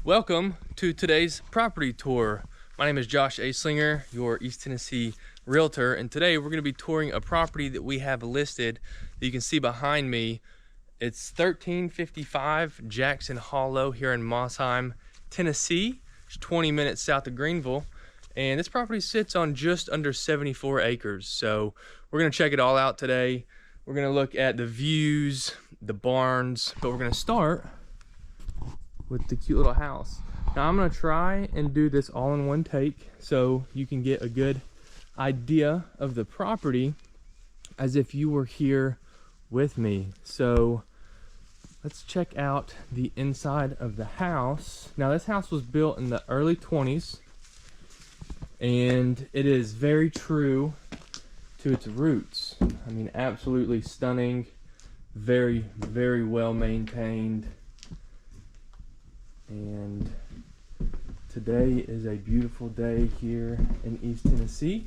Welcome to today's property tour. My name is Josh Aslinger, your East Tennessee realtor, and today we're going to be touring a property that we have listed that you can see behind me. It's 1355 Jackson Hollow here in Mossheim, Tennessee. It's 20 minutes south of Greenville, and this property sits on just under 74 acres. So we're going to check it all out today. We're going to look at the views, the barns, but we're going to start with the cute little house. Now I'm going to try and do this all in one take so you can get a good idea of the property as if you were here with me. So let's check out the inside of the house. Now this house was built in the early 20s and it is very true to its roots. I mean, absolutely stunning, very, very well maintained. And today is a beautiful day here in East Tennessee.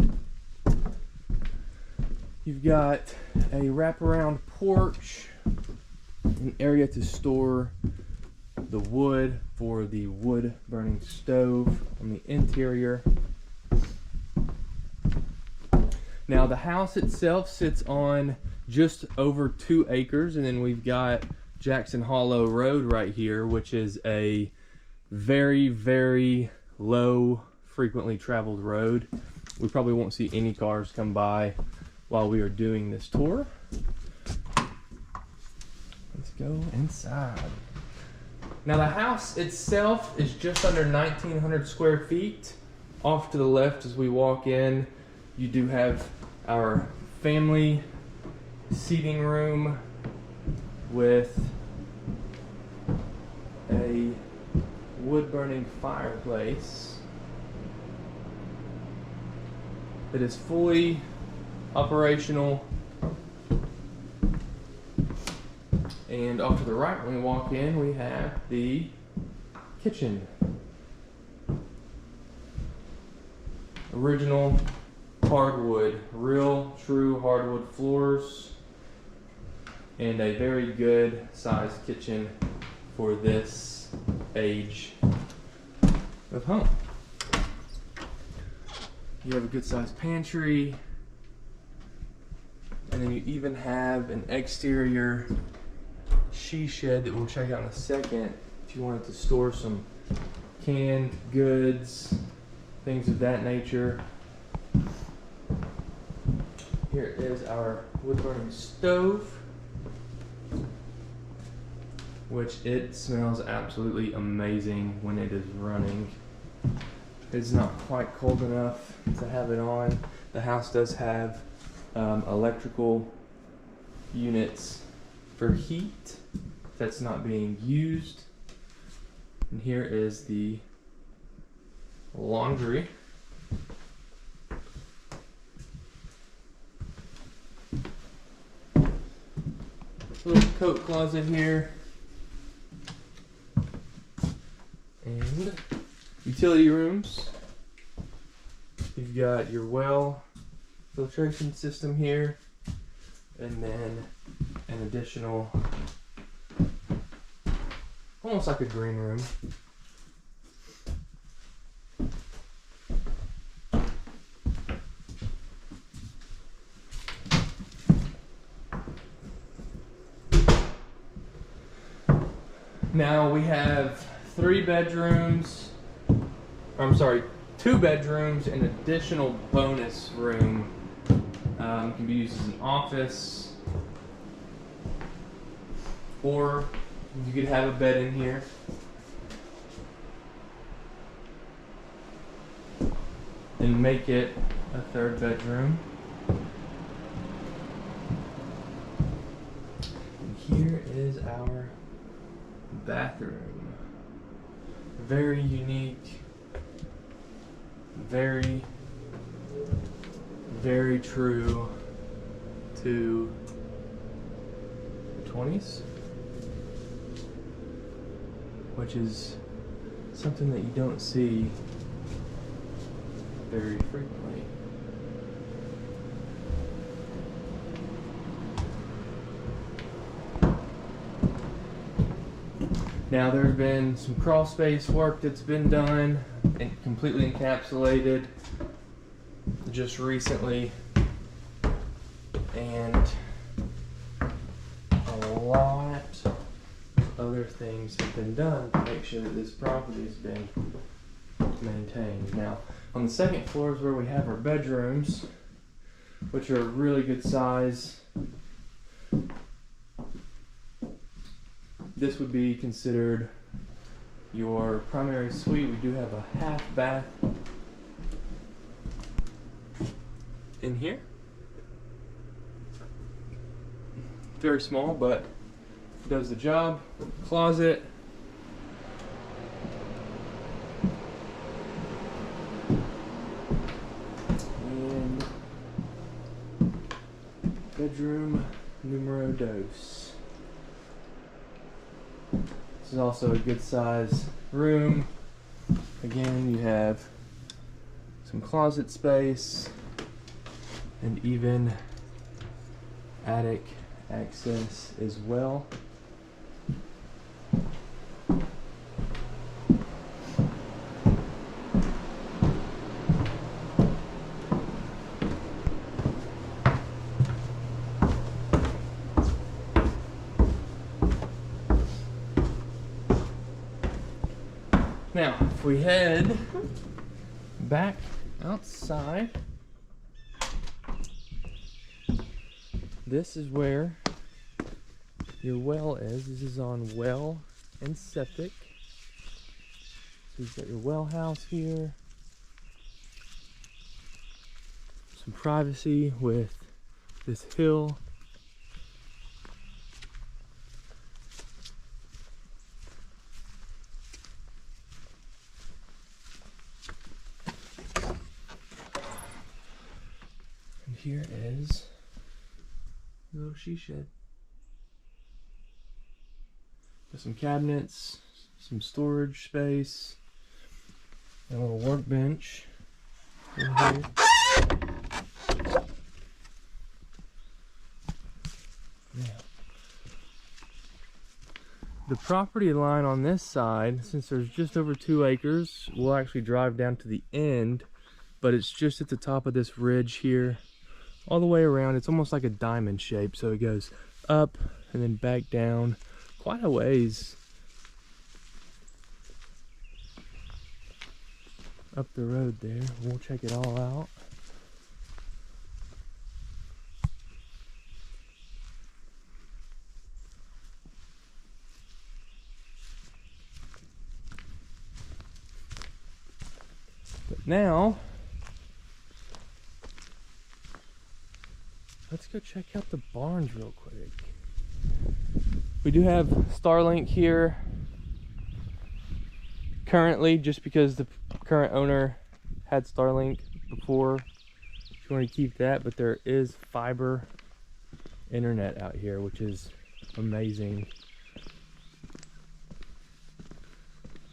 You've got a wraparound porch, an area to store the wood for the wood burning stove on the interior. Now the house itself sits on just over 2 acres, and then we've got Jackson Hollow Road right here, which is a very, very low, frequently traveled road. We probably won't see any cars come by while we are doing this tour. Let's go inside. Now the house itself is just under 1,900 square feet. Off to the left as we walk in, you do have our family seating room with a wood-burning fireplace that is fully operational. And off to the right when we walk in, we have the kitchen. Original hardwood, real true hardwood floors, and a very good sized kitchen for this age of home. You have a good sized pantry, and then you even have an exterior she shed that we'll check out in a second if you wanted to store some canned goods, things of that nature. Here is our wood burning stove, which it smells absolutely amazing when it is running. It's not quite cold enough to have it on. The house does have electrical units for heat that's not being used. And here is the laundry. Little coat closet here. And utility rooms. You've got your well filtration system here, and then an additional, almost like a green room. Now we have 2 bedrooms, and additional bonus room. Can be used as an office, or you could have a bed in here. And make it a 3rd bedroom. And here is our bathroom. Very unique, very, very true to the 20s, which is something that you don't see very frequently. Now there's been some crawl space work that's been done and completely encapsulated just recently, and a lot of other things have been done to make sure that this property has been maintained. Now on the second floor is where we have our bedrooms, which are a really good size. This would be considered your primary suite. We do have a half bath in here. Very small, but does the job. Closet. And bedroom numero dos. This is also a good size room. Again, you have some closet space and even attic access as well. Now, if we head back outside, this is where your well is. This is on well and septic. So you've got your well house here. Some privacy with this hill. And here is a little she shed. Got some cabinets, some storage space, and a little workbench in here. Now, the property line on this side, since there's just over 2 acres, we'll actually drive down to the end, but it's just at the top of this ridge here, all the way around. It's almost like a diamond shape, so it goes up and then back down quite a ways up the road there. We'll check it all out. But now, let's go check out the barns real quick. We do have Starlink here currently, just because the current owner had Starlink before. If you want to keep that, but there is fiber internet out here, which is amazing.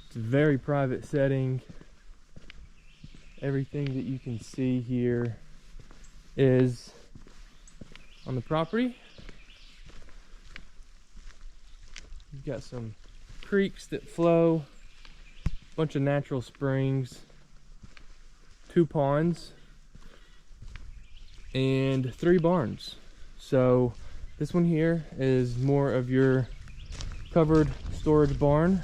It's a very private setting. Everything that you can see here is on the property. You've got some creeks that flow, a bunch of natural springs, 2 ponds, and 3 barns. So this one here is more of your covered storage barn.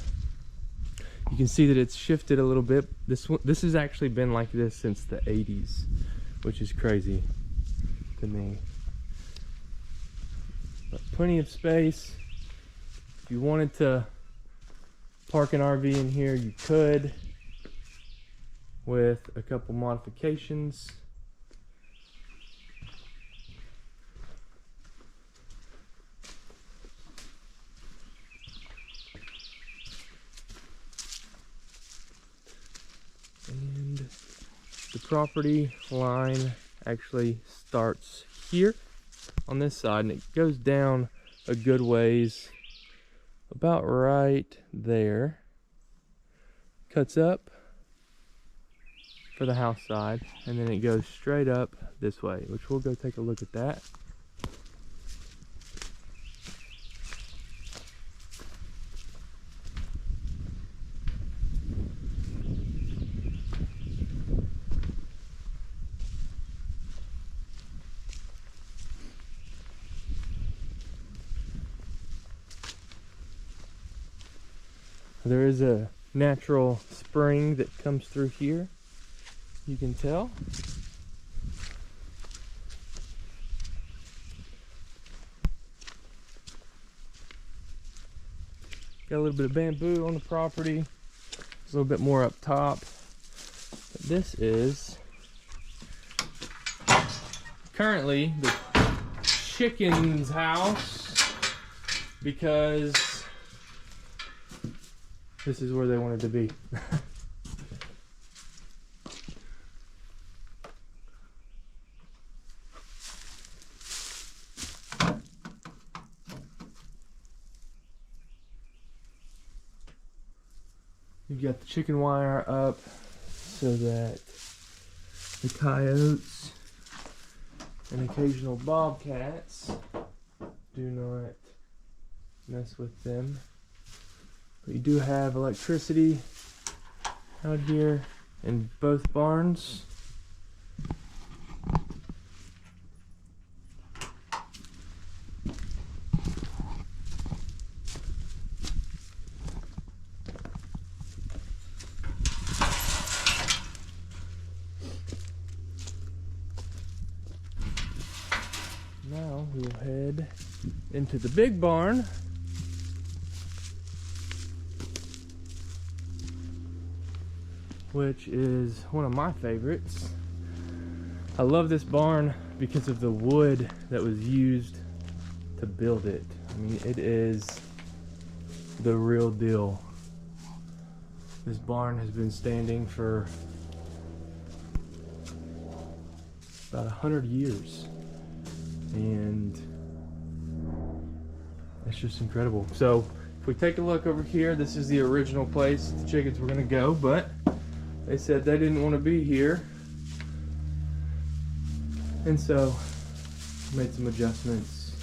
You can see that it's shifted a little bit. This has actually been like this since the 80s, which is crazy to me. But plenty of space. If you wanted to park an RV in here, you could, with a couple modifications. And the property line actually starts here on this side, and it goes down a good ways, about right there. Cuts up for the house side, and then it goes straight up this way, which we'll go take a look at that. There is a natural spring that comes through here, you can tell. Got a little bit of bamboo on the property. There's a little bit more up top. But this is currently the chicken's house because this is where they wanted to be. You've got the chicken wire up so that the coyotes and occasional bobcats do not mess with them. But you do have electricity out here in both barns. Now we will head into the big barn, which is one of my favorites. I love this barn because of the wood that was used to build it. I mean, it is the real deal. This barn has been standing for about 100 years. And it's just incredible. So if we take a look over here, this is the original place the chickens were gonna go, but they said they didn't want to be here, and so made some adjustments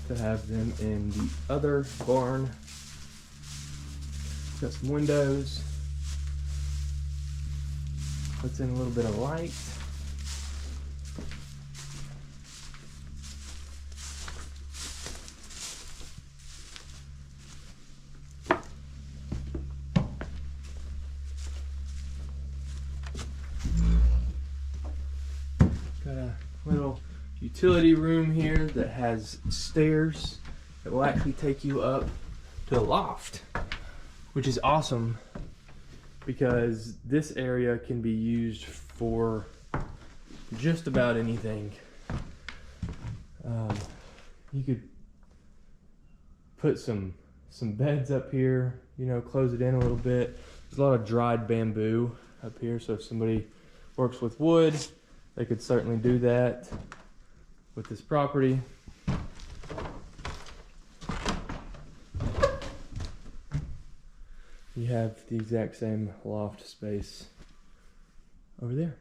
to have them in the other barn. Got some windows, puts in a little bit of light. Got a little utility room here that has stairs that will actually take you up to the loft, which is awesome because this area can be used for just about anything. You could put some beds up here, you know, close it in a little bit. There's a lot of dried bamboo up here, so if somebody works with wood, they could certainly do that with this property. You have the exact same loft space over there.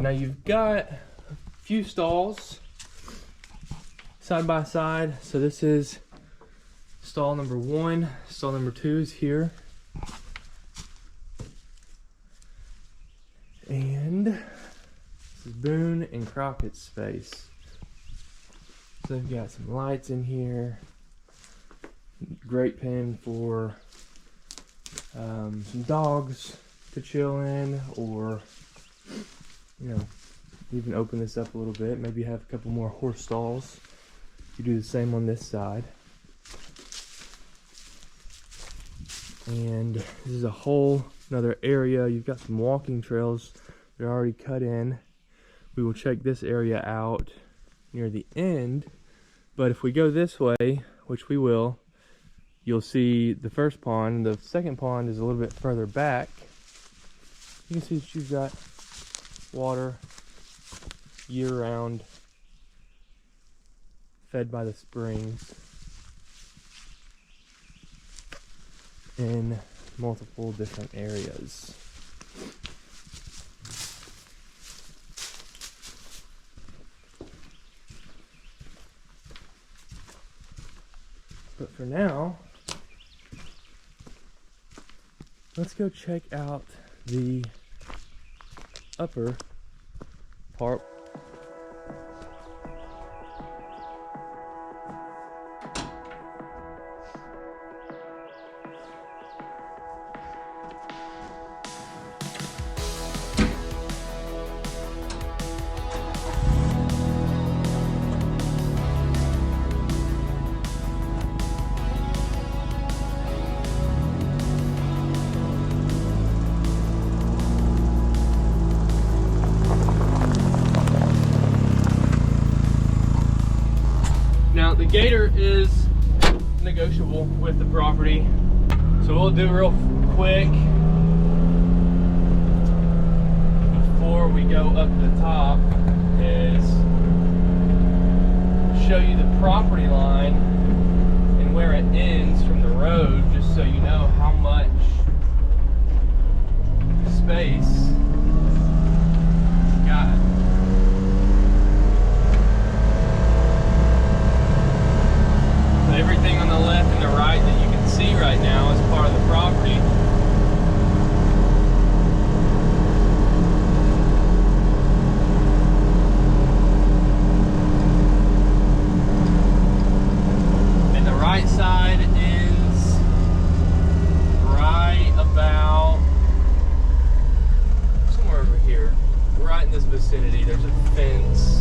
Now you've got a few stalls side by side. So this is stall number 1. Stall number 2 is here. And this is Boone and Crockett's space. So they've got some lights in here. Great pen for some dogs to chill in, or you know, even open this up a little bit. Maybe have a couple more horse stalls. You do the same on this side. And this is a whole another area. You've got some walking trails. They're already cut in. We will check this area out near the end. But if we go this way, which we will, you'll see the first pond. The second pond is a little bit further back. You can see that you've got water year-round, fed by the springs in multiple different areas. But for now, let's go check out the upper part. Now the gator is negotiable with the property, so we'll do real quick before we go up to the top is show you the property line and where it ends from the road, just so you know how much space you got. Everything on the left and the right that you can see right now is part of the property. And the right side is right about somewhere over here. Right in this vicinity, there's a fence.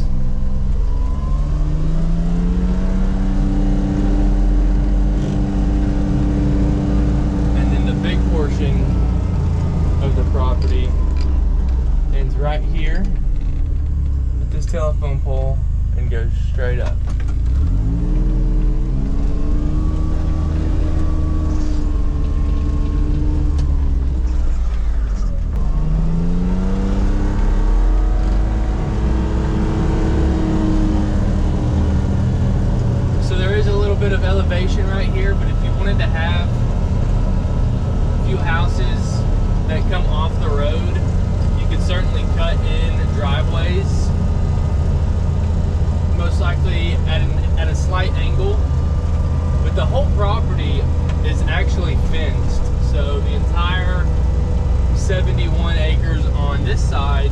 Portion of the property ends right here at this telephone pole and goes straight up. So there is a little bit of elevation right here, but if you wanted to have few houses that come off the road, you could certainly cut in driveways, most likely at a slight angle, but the whole property is actually fenced. So the entire 71 acres on this side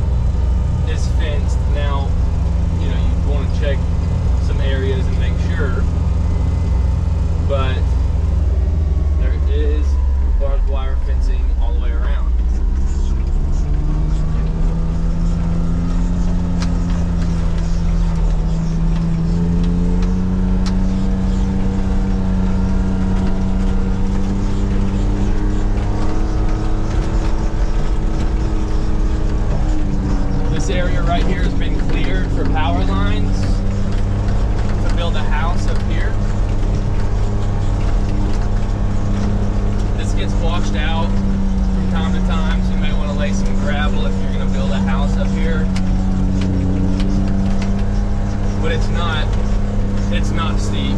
is fenced. Now, you know, you want to check some areas and make sure, but there is barbed wire fencing all the way around. This area right here has been cleared for power lines to build a house up here. Gets washed out from time to time, so you might want to lay some gravel if you're going to build a house up here. But it's not steep.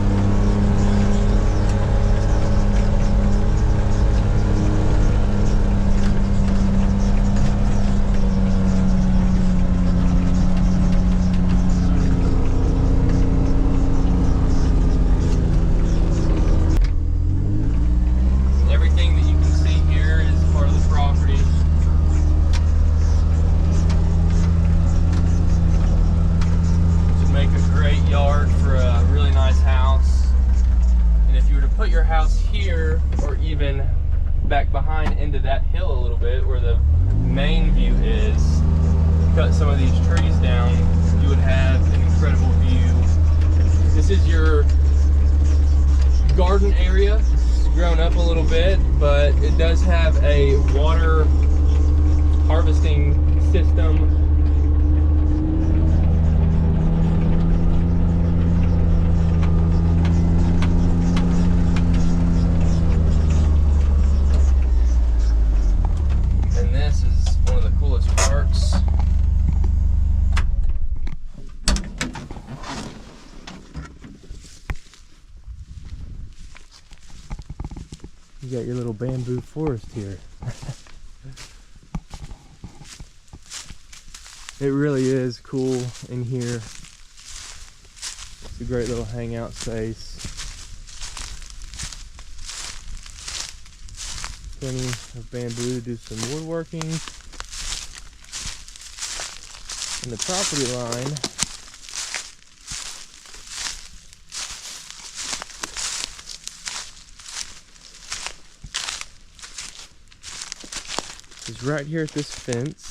Back behind into that hill a little bit where the main view is, cut some of these trees down, you would have an incredible view. This is your garden area. It's grown up a little bit, but it does have a water harvesting system. You got your little bamboo forest here. It really is cool in here. It's a great little hangout space. Plenty of bamboo to do some woodworking. And the property line is right here at this fence.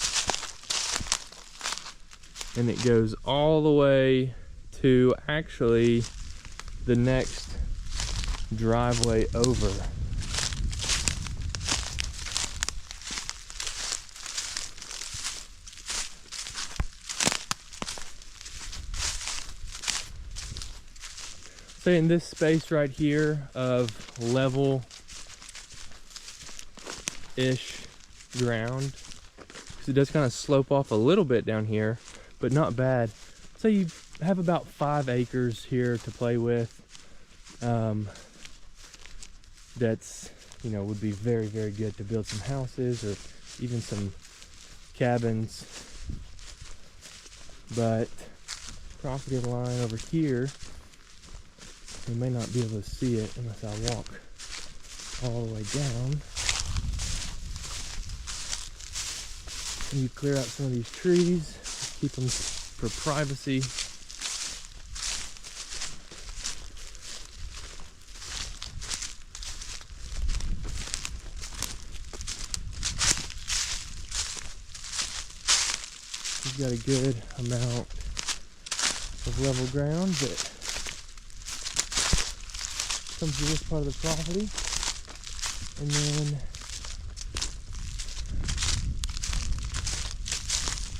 And it goes all the way to actually the next driveway over. So in this space right here of level-ish ground, because it does kind of slope off a little bit down here, but not bad. So you have about 5 acres here to play with. That's, you know, would be very, very good to build some houses or even some cabins. But property line over here, you may not be able to see it unless I walk all the way down. And you clear out some of these trees, keep them for privacy. You've got a good amount of level ground that comes to this part of the property, and then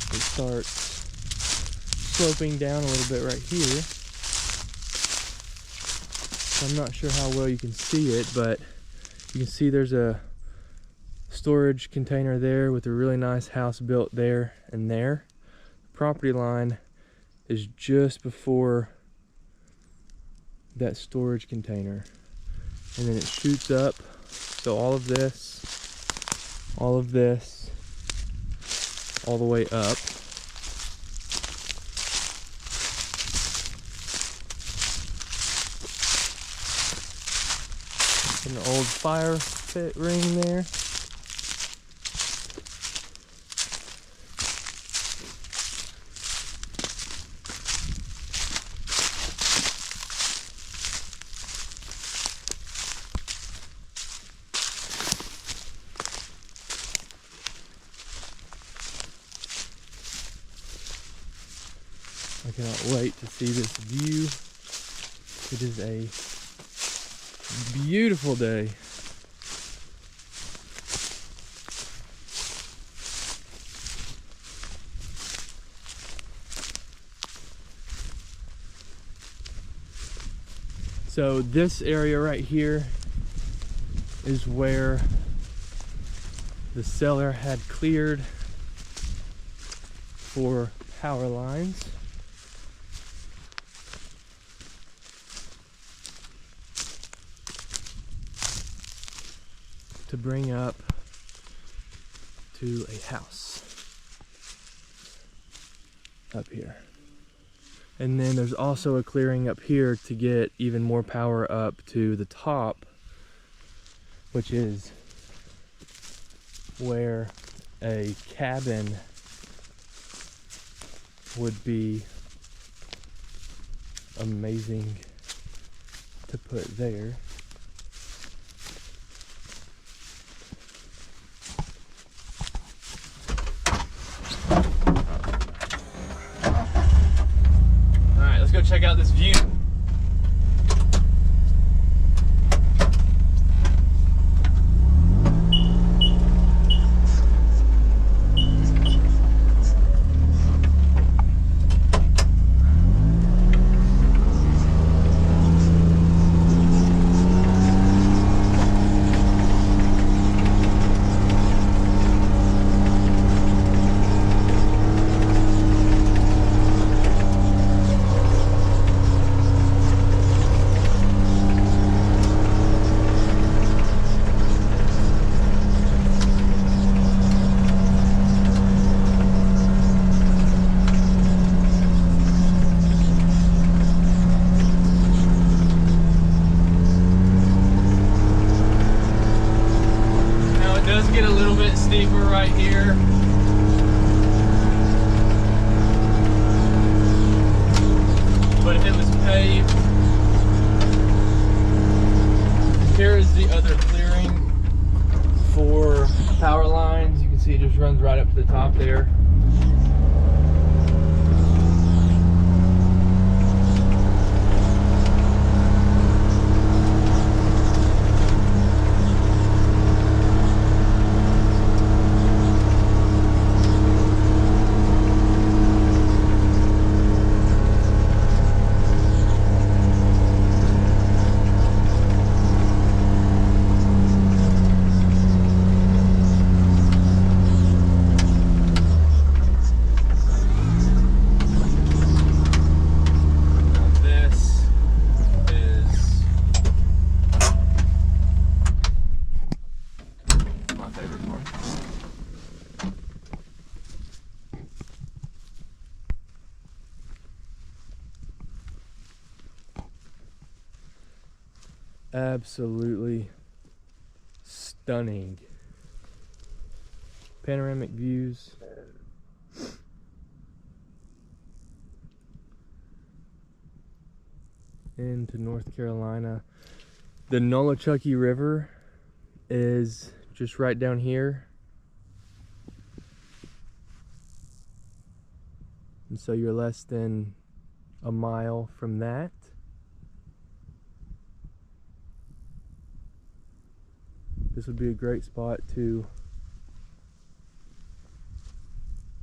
it starts sloping down a little bit right here. So I'm not sure how well you can see it, but you can see there's a storage container there with a really nice house built there and there. The property line is just before that storage container, and then it shoots up. So all of this, all the way up. An old fire pit ring there. I cannot wait to see this view. It is a beautiful day. So this area right here is where the seller had cleared for power lines. To bring up to a house up here. And then there's also a clearing up here to get even more power up to the top, which is where a cabin would be amazing to put there. Let's go check out this view. top there. Absolutely stunning. Panoramic views. Into North Carolina. The Nolichucky River is just right down here. And so you're less than a mile from that. This would be a great spot to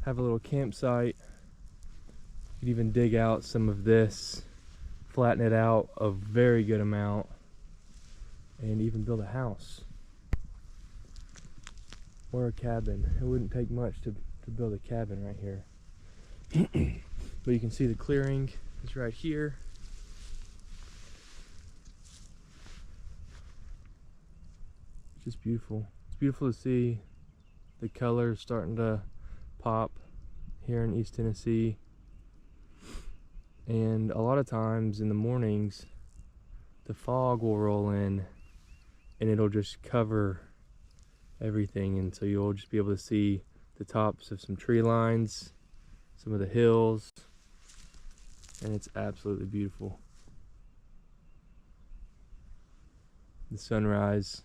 have a little campsite. You could even dig out some of this, flatten it out a very good amount, and even build a house or a cabin. It wouldn't take much to build a cabin right here. But you can see the clearing is right here. Just beautiful. It's beautiful to see the colors starting to pop here in East Tennessee. And a lot of times in the mornings, the fog will roll in and it'll just cover everything. And so you'll just be able to see the tops of some tree lines, some of the hills, and it's absolutely beautiful. The sunrise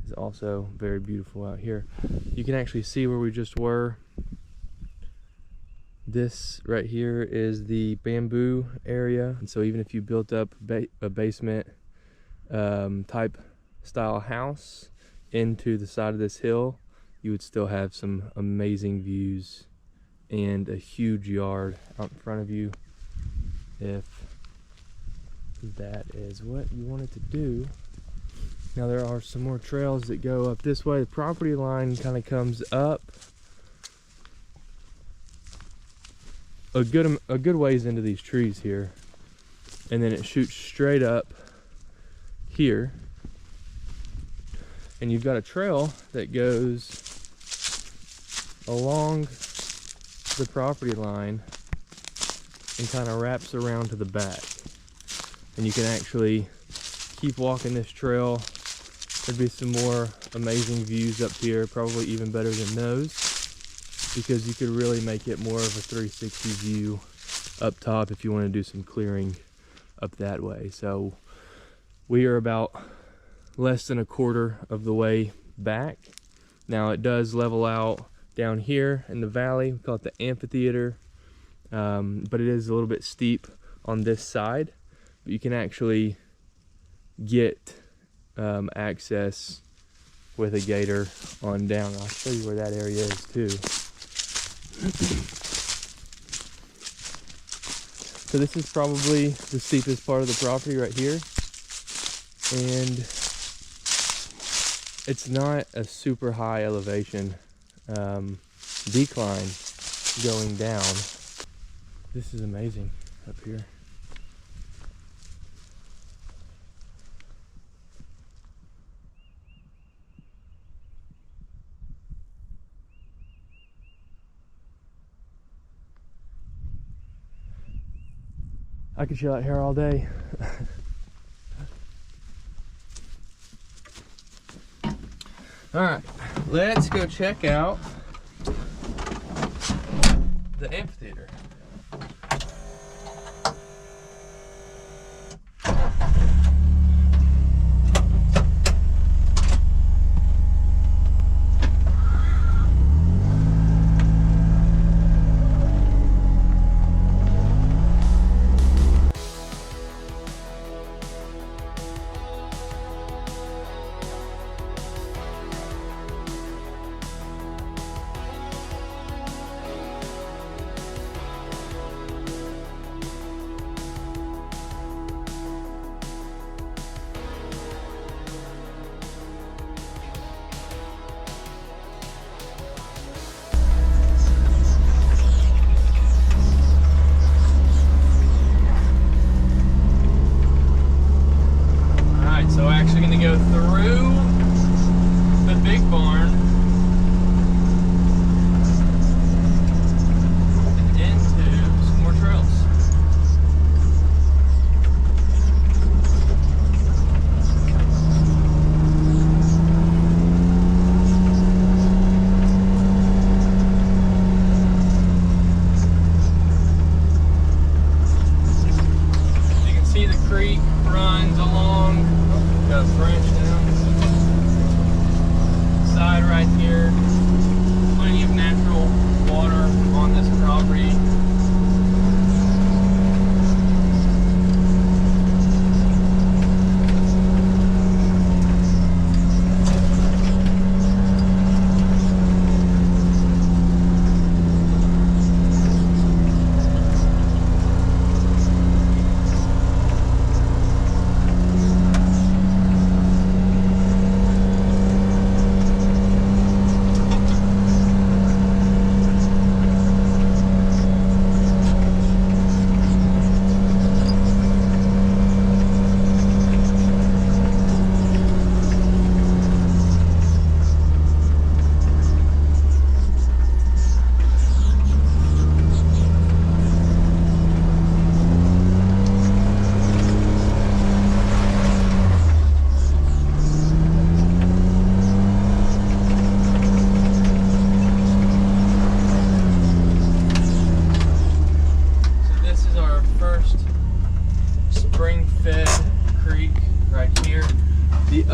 is also very beautiful out here. You can actually see where we just were. This right here is the bamboo area, and so even if you built up a basement type style house into the side of this hill, you would still have some amazing views and a huge yard out in front of you if that is what you wanted to do. Now there are some more trails that go up this way. The property line kind of comes up a good ways into these trees here, and then it shoots straight up here, and you've got a trail that goes along the property line and kind of wraps around to the back, and you can actually keep walking this trail. There'd be some more amazing views up here, probably even better than those, because you could really make it more of a 360 view up top if you want to do some clearing up that way. So we are about less than a quarter of the way back. Now it does level out down here in the valley. We call it the amphitheater, but it is a little bit steep on this side, but you can actually get access with a gator on down. I'll show you where that area is too. So this is probably the steepest part of the property right here, and it's not a super high elevation decline going down. This is amazing up here. I could chill out here all day. All right, let's go check out the amphitheater.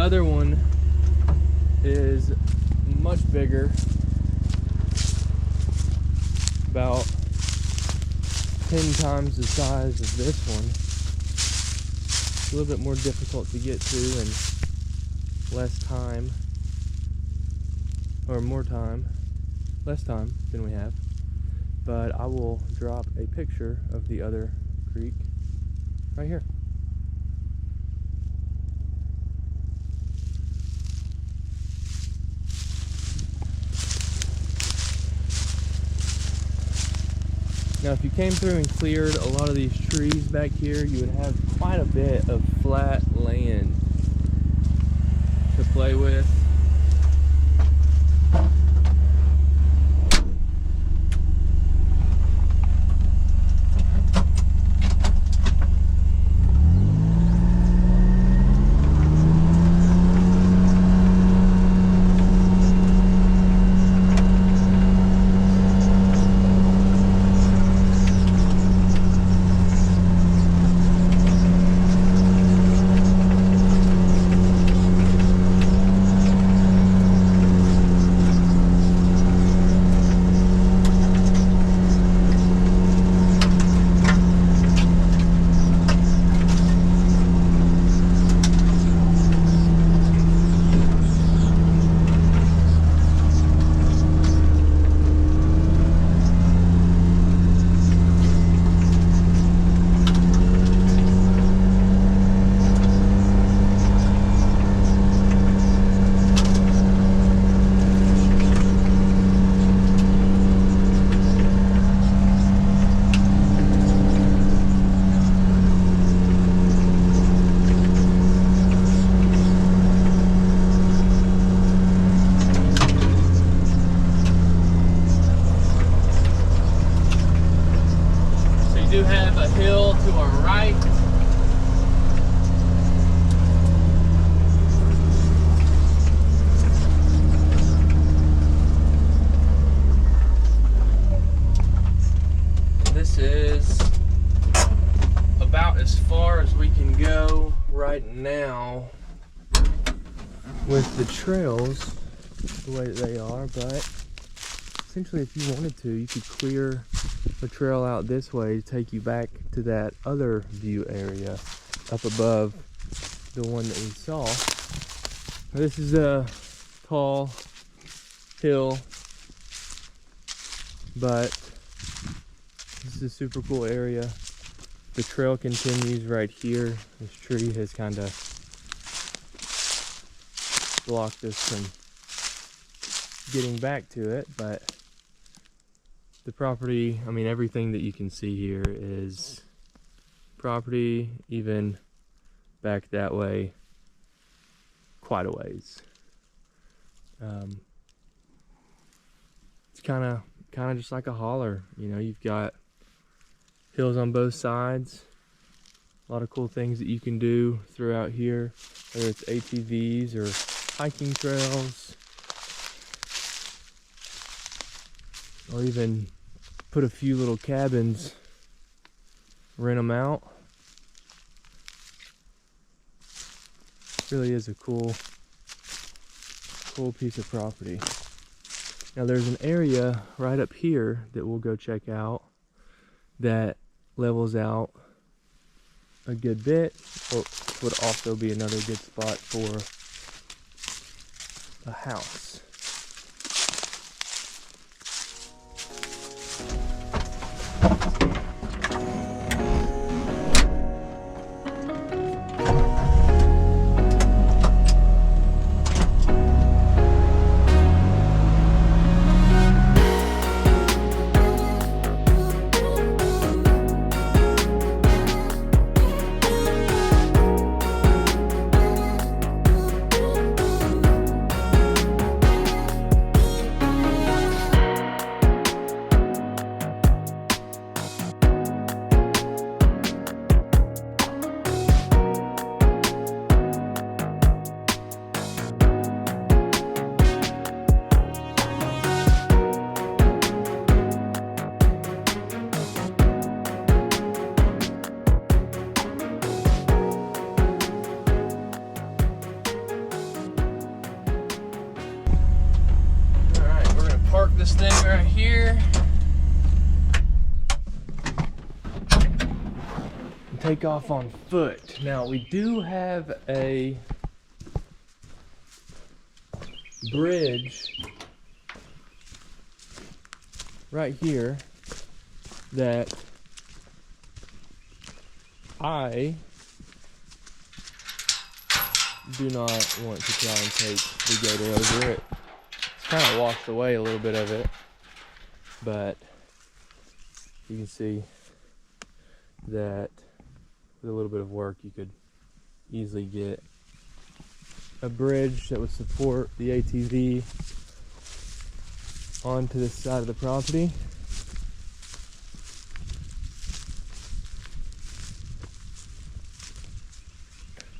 other one is much bigger, about 10 times the size of this one. A little bit more difficult to get to and less time, or more time, less time than we have. But I will drop a picture of the other creek right here. Now if you came through and cleared a lot of these trees back here, you would have quite a bit of flat land to play with. Do have a hill to our right. This is about as far as we can go right now with the trails the way that they are, but essentially if you wanted to, you could clear a trail out this way to take you back to that other view area up above the one that we saw. This is a tall hill, but this is a super cool area. The trail continues right here. This tree has kind of blocked us from getting back to it, but the property, I mean, everything that you can see here is property, even back that way, quite a ways. It's kind of just like a holler, you know. You've got hills on both sides, a lot of cool things that you can do throughout here, whether it's ATVs or hiking trails, or even put a few little cabins, rent them out. Really is a cool piece of property. Now there's an area right up here that we'll go check out that levels out a good bit. Would also be another good spot for a house. take off on foot. Now we do have a bridge right here that I do not want to try and take the gator over it. It's kind of washed away a little bit of it, but you can see that with a little bit of work you could easily get a bridge that would support the ATV onto this side of the property.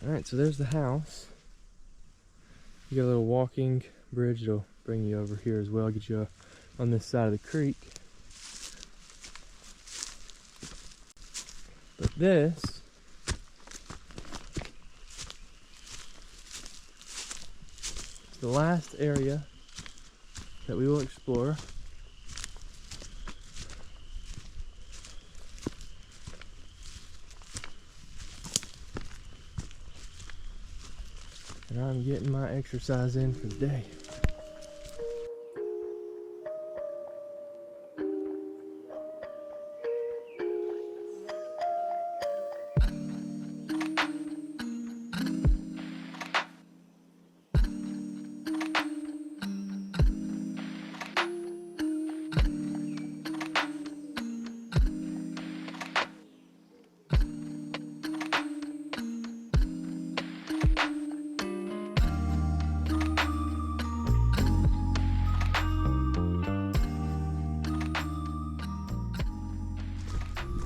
Alright, so there's the house. You got a little walking bridge that'll bring you over here as well, get you on this side of the creek. But this is the last area that we will explore. And I'm getting my exercise in for the day.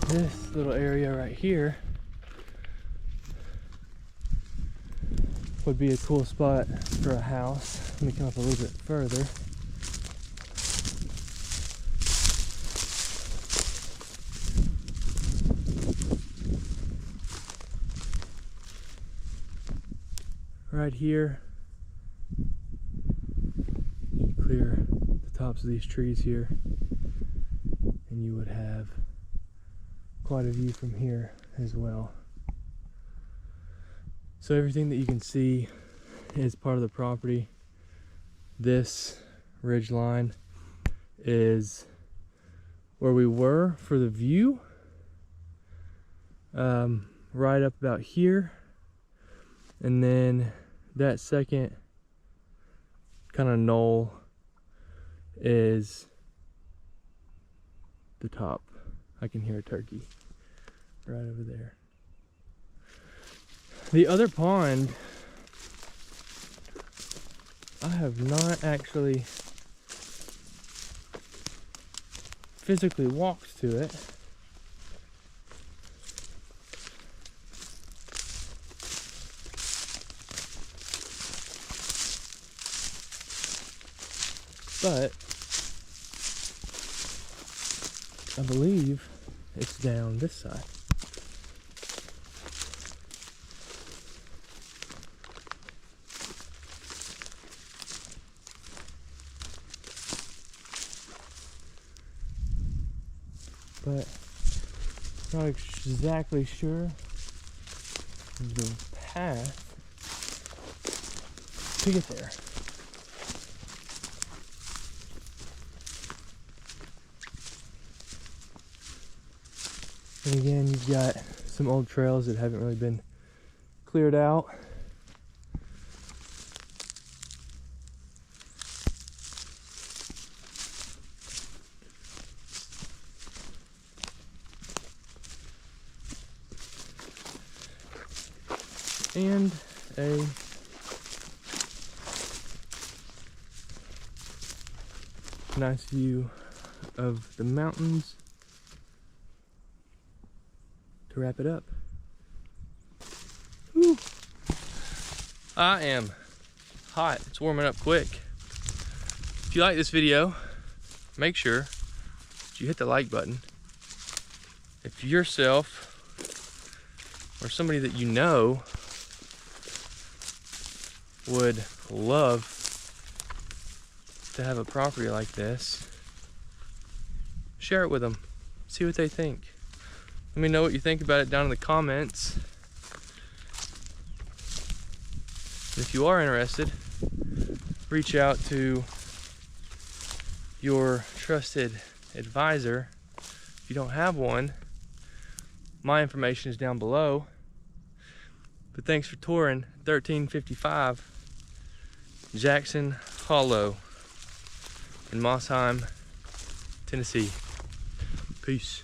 This little area right here would be a cool spot for a house. Let me come up a little bit further. Right here, you can clear the tops of these trees here, and you would have quite a view from here as well. So everything that you can see is part of the property. This ridge line is where we were for the view, right up about here, and then that second kind of knoll is the top. I can hear a turkey right over there. The other pond, I have not actually physically walked to it. But I believe it's down this side. But not exactly sure the path to get there. And again, you've got some old trails that haven't really been cleared out. And a nice view of the mountains to wrap it up. Whew. I am hot. It's warming up quick. If you like this video, make sure that you hit the like button. If yourself or somebody that you know would love to have a property like this, share it with them. See what they think. Let me know what you think about it down in the comments. And if you are interested, reach out to your trusted advisor. If you don't have one, my information is down below. But thanks for touring 1355 Jackson Hollow in Mossheim, Tennessee. Peace.